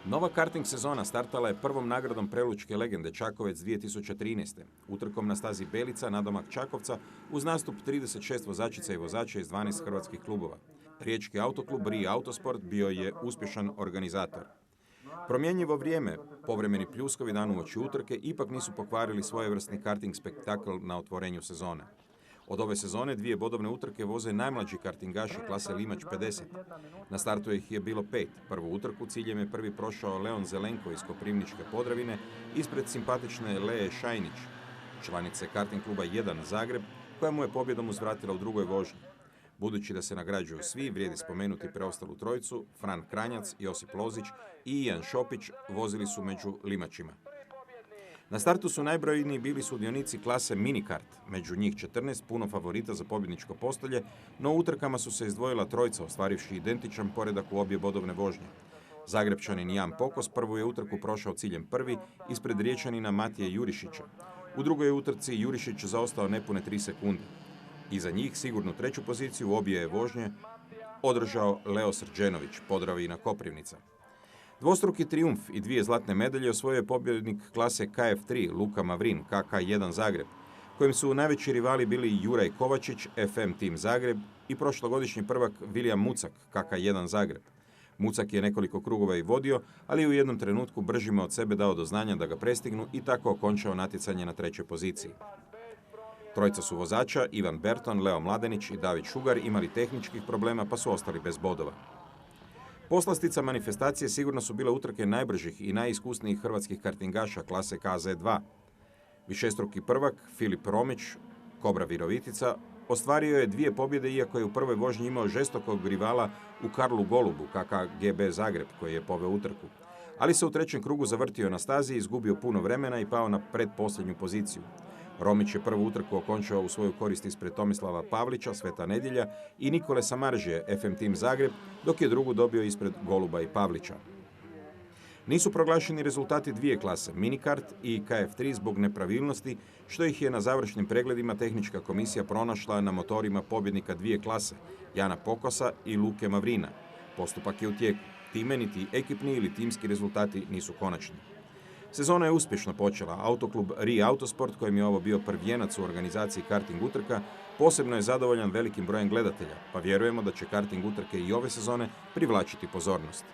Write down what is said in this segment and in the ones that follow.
Nova karting sezona startala je prvom nagradom Prelučke legende Čakovec 2013. Utrkom na stazi Belica nadomak Čakovca uz nastup 36 vozačica i vozača iz 12 hrvatskih klubova. Riječki autoklub Ri Autosport bio je uspješan organizator. Promjenjivo vrijeme, povremeni pljuskovi dan uoči utrke ipak nisu pokvarili svojevrsni karting spektakl na otvorenju sezone. Od ove sezone 2 bodovne utrke voze najmlađi kartingaši klase Limač 50. Na startu ih je bilo 5. Prvu utrku ciljem je prvi prošao Leon Zelenko iz Koprivničke Podravine ispred simpatične Lee Šajnić, članice karting kluba 1 Zagreb, koja mu je pobjedom uzvratila u drugoj vožnji. Budući da se nagrađuju svi, vrijedi spomenuti preostalu trojicu, Fran Kranjac, Josip Lozić i Ijan Šopić vozili su među limačima. Na startu su najbrojniji bili sudionici klase minikart, među njih 14 puno favorita za pobjedničko postolje, no u utrkama su se izdvojila trojica, ostvarivši identičan poredak u obje bodovne vožnje. Zagrebčanin Jan Pokos prvu je utrku prošao ciljem prvi ispred Riječanina Matije Jurišića. U drugoj utrci Jurišić zaostao nepune 3 sekunde. Iza njih sigurnu treću poziciju u obje vožnje održao Leo Srđenović, Podravina Koprivnica. Dvostruki trijumf i 2 zlatne medalje osvojio je pobjednik klase KF3 Luka Mavrin, KK1 Zagreb, kojim su najveći rivali bili Juraj Kovačić, FM Team Zagreb i prošlogodišnji prvak William Mucak, KK1 Zagreb. Mucak je nekoliko krugova i vodio, ali je u jednom trenutku bržima od sebe dao do znanja da ga prestignu i tako okončao natjecanje na trećoj poziciji. Trojica su vozača, Ivan Berton, Leo Mladenić i David Šugar, imali tehničkih problema pa su ostali bez bodova. Poslastica manifestacije sigurno su bile utrke najbržih i najiskusnijih hrvatskih kartingaša klase KZ2. Višestruki prvak Filip Romić, Kobra Virovitica, ostvario je 2 pobjede iako je u prvoj vožnji imao žestokog rivala u Karlu Golubu, KKGB Zagreb, koji je poveo utrku. Ali se u trećem krugu zavrtio na stazi, izgubio puno vremena i pao na predposljednju poziciju. Romić je prvu utrku okončao u svoju korist ispred Tomislava Pavlića, Sveta Nedjelja i Nikole Samaržije, FM Team Zagreb, dok je drugu dobio ispred Goluba i Pavlića. Nisu proglašeni rezultati 2 klase, minikart i KF3 zbog nepravilnosti, što ih je na završnim pregledima tehnička komisija pronašla na motorima pobjednika 2 klase, Jana Pokosa i Luke Mavrina. Postupak je u tijeku. Time niti ekipni ili timski rezultati nisu konačni. Sezona je uspješno počela. Autoklub Ri Autosport, kojem je ovo bio prvijenac u organizaciji karting utrka, posebno je zadovoljan velikim brojem gledatelja, pa vjerujemo da će karting utrke i ove sezone privlačiti pozornost.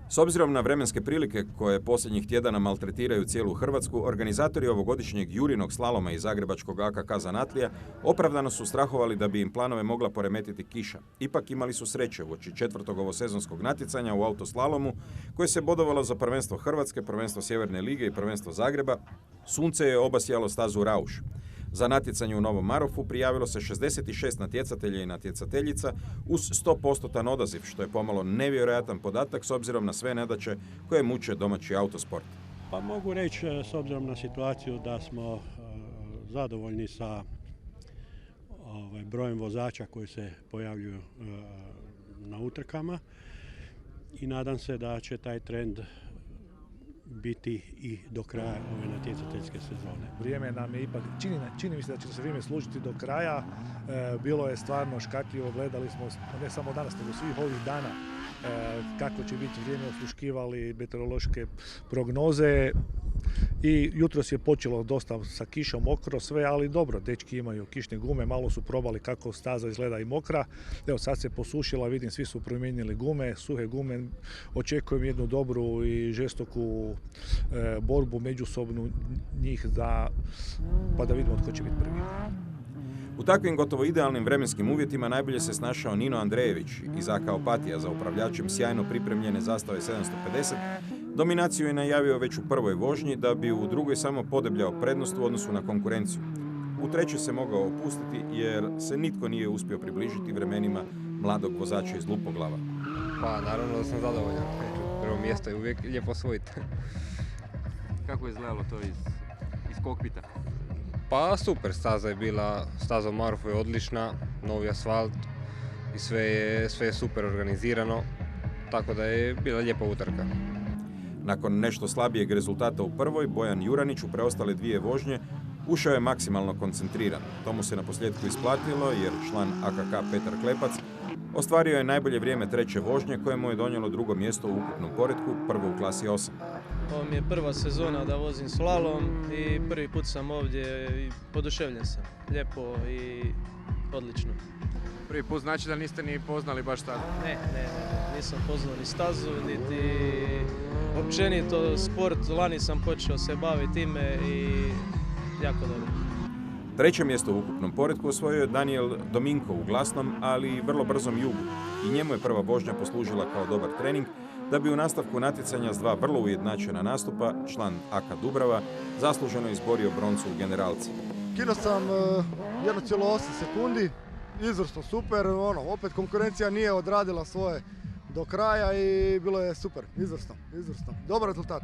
S obzirom na vremenske prilike koje posljednjih tjedana maltretiraju cijelu Hrvatsku, organizatori ovogodišnjeg jurinog slaloma iz zagrebačkog AKK Zanatlija opravdano su strahovali da bi im planove mogla poremetiti kiša. Ipak imali su sreće uoči 4. ovosezonskog natjecanja u autoslalomu, koje se bodovalo za prvenstvo Hrvatske, prvenstvo Sjeverne lige i prvenstvo Zagreba. Sunce je obasjalo stazu Rauš. Za natjecanje u Novom Marofu prijavilo se 66 natjecatelja i natjecateljica uz 100% odaziv, što je pomalo nevjerojatan podatak s obzirom na sve nedaće koje muče domaći autosport. Pa mogu reći s obzirom na situaciju da smo zadovoljni sa brojem vozača koji se pojavljuju na utrkama i nadam se da će taj trend biti i do kraja ove natjecateljske sezone. Vrijeme nam je ipak, čini mi se da će se vrijeme služiti do kraja. Bilo je stvarno škakljivo, gledali smo ne samo danas, nego svih ovih dana kako će biti vrijeme, osluškivali meteorološke prognoze i jutros je počelo dosta sa kišom, mokro sve, ali dobro, dečki imaju kišne gume, malo su probali kako staza izgleda i mokra. Evo sad se posušila, vidim svi su promijenili gume, suhe gume, očekujem jednu dobru i žestoku borbu međusobnu njih pa da vidimo tko će biti prvi. U takvim gotovo idealnim vremenskim uvjetima najbolje se snašao Nino Andrejević iz AK Opatija za upravljačem sjajno pripremljene zastave 750. Dominaciju je najavio već u prvoj vožnji da bi u drugoj samo podebljao prednost u odnosu na konkurenciju. U trećoj se mogao opustiti jer se nitko nije uspio približiti vremenima mladog vozača iz Lupoglava. Pa naravno da sam zadovoljan. Prvo mjesto je uvijek lijepo osvojiti. Kako je izgledalo to iz kokpita? Pa super, staza je bila, staza u Marofu je odlična, novi asfalt i sve je super organizirano, tako da je bila lijepa utrka. Nakon nešto slabijeg rezultata u prvoj, Bojan Juranić u preostale 2 vožnje Ušao je maksimalno koncentriran. To mu se na posljedku isplatilo jer član AKK Petar Klepac ostvario je najbolje vrijeme treće vožnje koje mu je donijelo drugo mjesto u ukupnom poretku, prvo u klasi 8. Ovo mi je prva sezona da vozim slalom i prvi put sam ovdje i poduševljen sam. Lijepo i odlično. Prvi put znači da niste ni poznali baš tako? Ne, nisam poznao ni stazu, niti općenito sport. Lani sam počeo se baviti time i jako dobro. Treće mjesto u ukupnom poretku osvojio je Daniel Dominko u glasnom, ali i vrlo brzom jugu. I njemu je prva vožnja poslužila kao dobar trening, da bi u nastavku natjecanja s dva vrlo ujednačena nastupa, član AK Dubrava, zasluženo izborio broncu u generalci. Kino sam 1,8 sekundi, izvrsno, super, opet konkurencija nije odradila svoje do kraja i bilo je super, izvrsno. Dobar rezultat.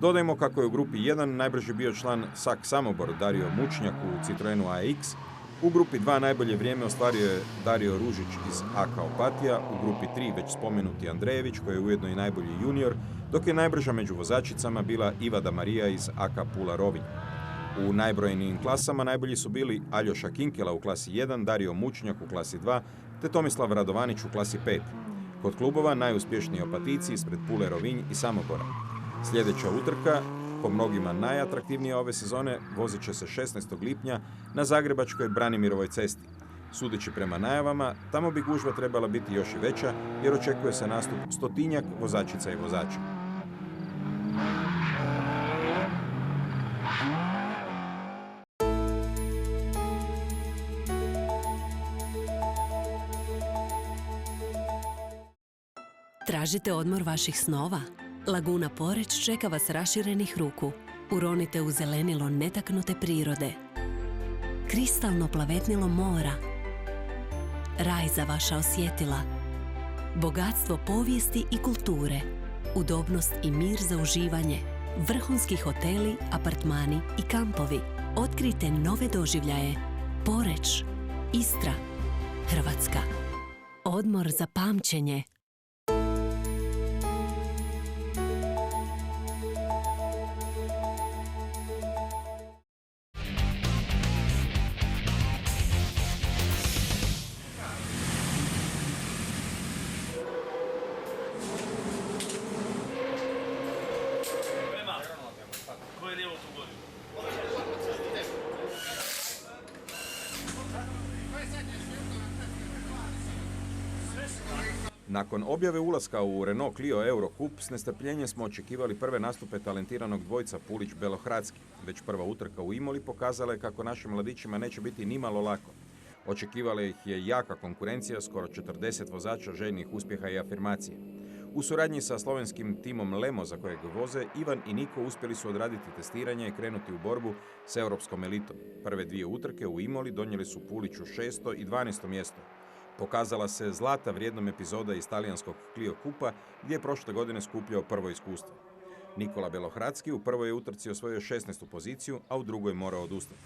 Dodajmo kako je u grupi 1 najbrži bio član SAK Samobor Dario Mučnjak u Citroenu AX. U grupi 2 najbolje vrijeme ostvario je Dario Ružić iz AK Opatija, u grupi 3 već spomenuti Andrejević koji je ujedno i najbolji junior, dok je najbrža među vozačicama bila Ivada Marija iz AK Pula Rovinj. U najbrojnijim klasama najbolji su bili Aljoša Kinkela u klasi 1, Dario Mučnjak u klasi 2, te Tomislav Radovanić u klasi 5. Kod klubova najuspješniji Opatici ispred Pule Rovinj i Samobora. Sljedeća utrka, po mnogima najatraktivnija ove sezone, vozit će se 16. lipnja na zagrebačkoj Branimirovoj cesti. Sudeći prema najavama, tamo bi gužva trebala biti još i veća jer očekuje se nastup 100-tinjak vozačica i vozača. Tražite odmor vaših snova? Laguna Poreć čeka vas raširenih ruku. Uronite u zelenilo netaknute prirode. Kristalno plavetnilo mora. Raj za vaša osjetila. Bogatstvo povijesti i kulture. Udobnost i mir za uživanje. Vrhunski hoteli, apartmani i kampovi. Otkrijte nove doživljaje. Poreć, Istra, Hrvatska. Odmor za pamćenje. Nakon objave ulaska u Renault Clio Eurocup, s nestrpljenjem smo očekivali prve nastupe talentiranog dvojca Pulić-Belohradski. Već prva utrka u Imoli pokazala je kako našim mladićima neće biti nimalo lako. Očekivala ih je jaka konkurencija, skoro 40 vozača željnih uspjeha i afirmacije. U suradnji sa slovenskim timom Lemo, za kojeg voze, Ivan i Niko uspjeli su odraditi testiranje i krenuti u borbu s europskom elitom. Prve dvije utrke u Imoli donijeli su Puliću 6. i 12. mjesto. Pokazala se zlata vrijednom epizoda iz talijanskog Clio Kupa, gdje je prošle godine skupljao prvo iskustvo. Nikola Belohradski u prvoj je utrci osvojio 16. poziciju, a u drugoj morao odustati.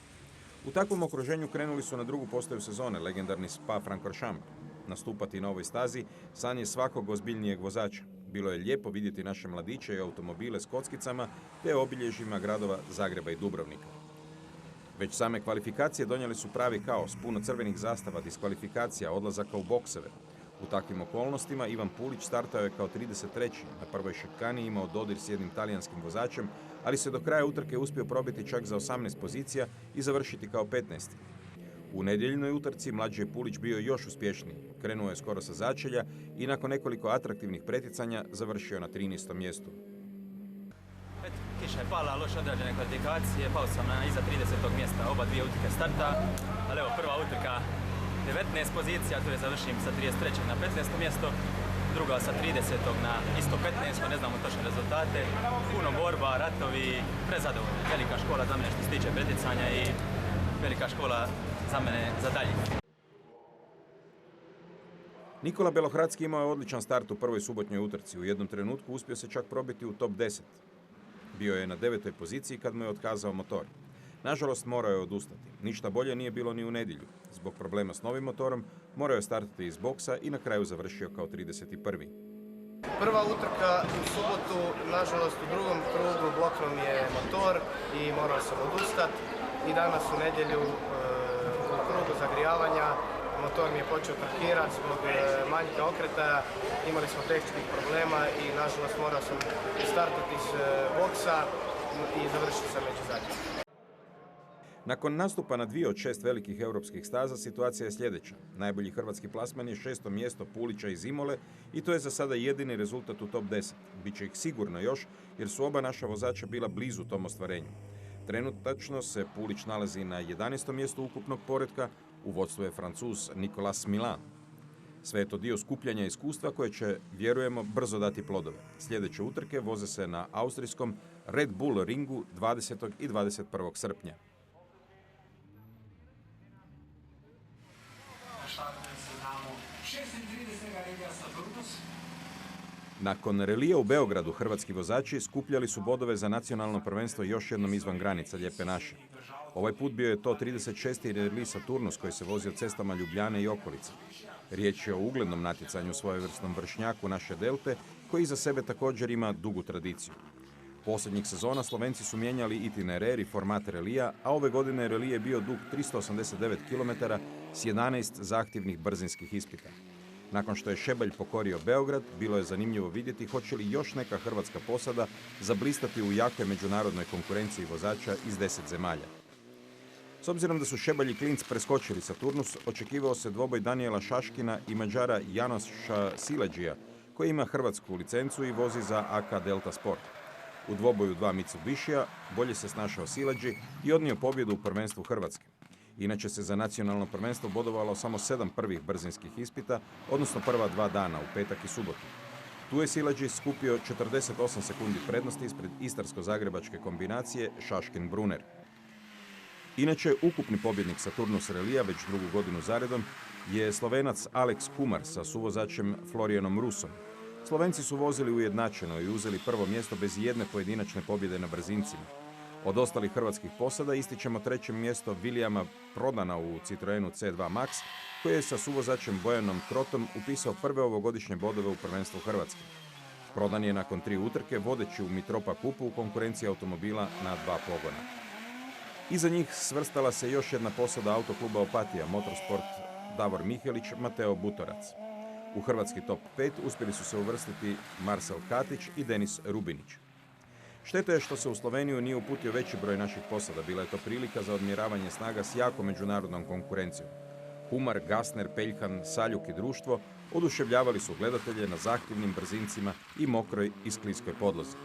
U takvom okruženju krenuli su na drugu postaju sezone legendarni Spa-Francorchamps. Nastupati na ovoj stazi san je svakog ozbiljnijeg vozača. Bilo je lijepo vidjeti naše mladiće i automobile s kockicama te obilježjima gradova Zagreba i Dubrovnika. Već same kvalifikacije donijeli su pravi kaos, puno crvenih zastava, diskvalifikacija, odlazaka u bokseve. U takvim okolnostima Ivan Pulić startao je kao 33. Na prvoj šikani imao dodir s jednim talijanskim vozačem, ali se do kraja utrke uspio probiti čak za 18 pozicija i završiti kao 15. U nedjeljnoj utrci mlađi je Pulić bio još uspješniji. Krenuo je skoro sa začelja i nakon nekoliko atraktivnih preticanja završio na 13. mjestu. Kiša je pala, loše odrađene kvalifikacije, pao sam na iza 30. mjesta, oba dvije utrke starta, ali evo prva utrka 19 pozicija, tu je završim sa 33. na 15. mjesto, druga sa 30. na isto 15. ne znamo točne rezultate, puno borba, ratovi, prezadovoljno, velika škola za mene što se tiče preticanja i velika škola za mene za dalje. Nikola Belohradski imao je odličan start u prvoj subotnjoj utrci, u jednom trenutku uspio se čak probiti u top 10. Bio je na 9. poziciji kad mu je otkazao motor. Nažalost, morao je odustati. Ništa bolje nije bilo ni u nedjelju. Zbog problema s novim motorom morao je startati iz boksa i na kraju završio kao 31. Prva utrka u subotu, nažalost u drugom krugu bloknuo mi je motor i morao sam odustati. I danas u nedjelju u krugu zagrijavanja motor mi je počeo trkirati zbog manjka okretaja. Imali smo tehničkih problema i nažalost morao sam startati iz boksa i završiti sam među zadnjim. Nakon nastupa na 2 od 6 velikih europskih staza, situacija je sljedeća. Najbolji hrvatski plasman je 6. mjesto Pulića iz Imole i to je za sada jedini rezultat u top 10. Biće ih sigurno još, jer su oba naša vozača bila blizu tom ostvarenju. Trenutačno se Pulić nalazi na 11. mjestu ukupnog poretka, u vodstvu je Francuz Nicolas Milan. Sve je to dio skupljanja iskustva koje će, vjerujemo, brzo dati plodove. Sljedeće utrke voze se na austrijskom Red Bull ringu 20. i 21. srpnja. Nakon relija u Beogradu, hrvatski vozači skupljali su bodove za nacionalno prvenstvo još jednom izvan granica Lijepe naše. Ovaj put bio je to 36. reli Saturnus koji se vozio cestama Ljubljane i okolice. Riječ je o uglednom natjecanju svojevrsnom vršnjaku naše Delte, koji iza sebe također ima dugu tradiciju. Posljednjih sezona Slovenci su mijenjali itinerer i format relija, a ove godine reli je bio dug 389 km s 11 zahtjevnih brzinskih ispita. Nakon što je Šebelj pokorio Beograd, bilo je zanimljivo vidjeti hoće li još neka hrvatska posada zablistati u jakoj međunarodnoj konkurenciji vozača iz 10 zemalja. S obzirom da su Šebelj i Klinc preskočili Saturnus, očekivao se dvoboj Daniela Šaškina i Mađara Janoša Silađija, koji ima hrvatsku licencu i vozi za AK Delta Sport. U dvoboju 2 Mitsubishija bolje se snašao Silađi i odnio pobjedu u prvenstvu Hrvatske. Inače se za nacionalno prvenstvo bodovalo samo 7 prvih brzinskih ispita, odnosno prva 2 dana, u petak i subotu. Tu je Silađi skupio 48 sekundi prednosti ispred istarsko-zagrebačke kombinacije Šaškin-Brunner. Inače, ukupni pobjednik Saturnus relija već drugu godinu zaredom je Slovenac Alex Kumar sa suvozačem Florianom Rusom. Slovenci su vozili ujednačeno i uzeli prvo mjesto bez jedne pojedinačne pobjede na brzincima. Od ostalih hrvatskih posada ističemo 3. mjesto Williama Prodana u Citroenu C2 Max, koji je sa suvozačem Bojanom Krotom upisao prve ovogodišnje bodove u prvenstvu Hrvatske. Prodan je nakon 3 utrke vodeći u Mitropa Kupu u konkurenciji automobila na 2 pogona. Iza njih svrstala se još jedna posada autokluba Opatija, Motorsport Davor Mihelić, Mateo Butorac. U hrvatski top 5 uspjeli su se uvrstiti Marcel Katić i Denis Rubinić. Šteta je što se u Sloveniju nije uputio veći broj naših posada, bila je to prilika za odmjeravanje snaga s jako međunarodnom konkurencijom. Humar, Gasner, Peljhan, Saljuk i društvo oduševljavali su gledatelje na zahtjevnim brzincima i mokroj i skliskoj podlozi.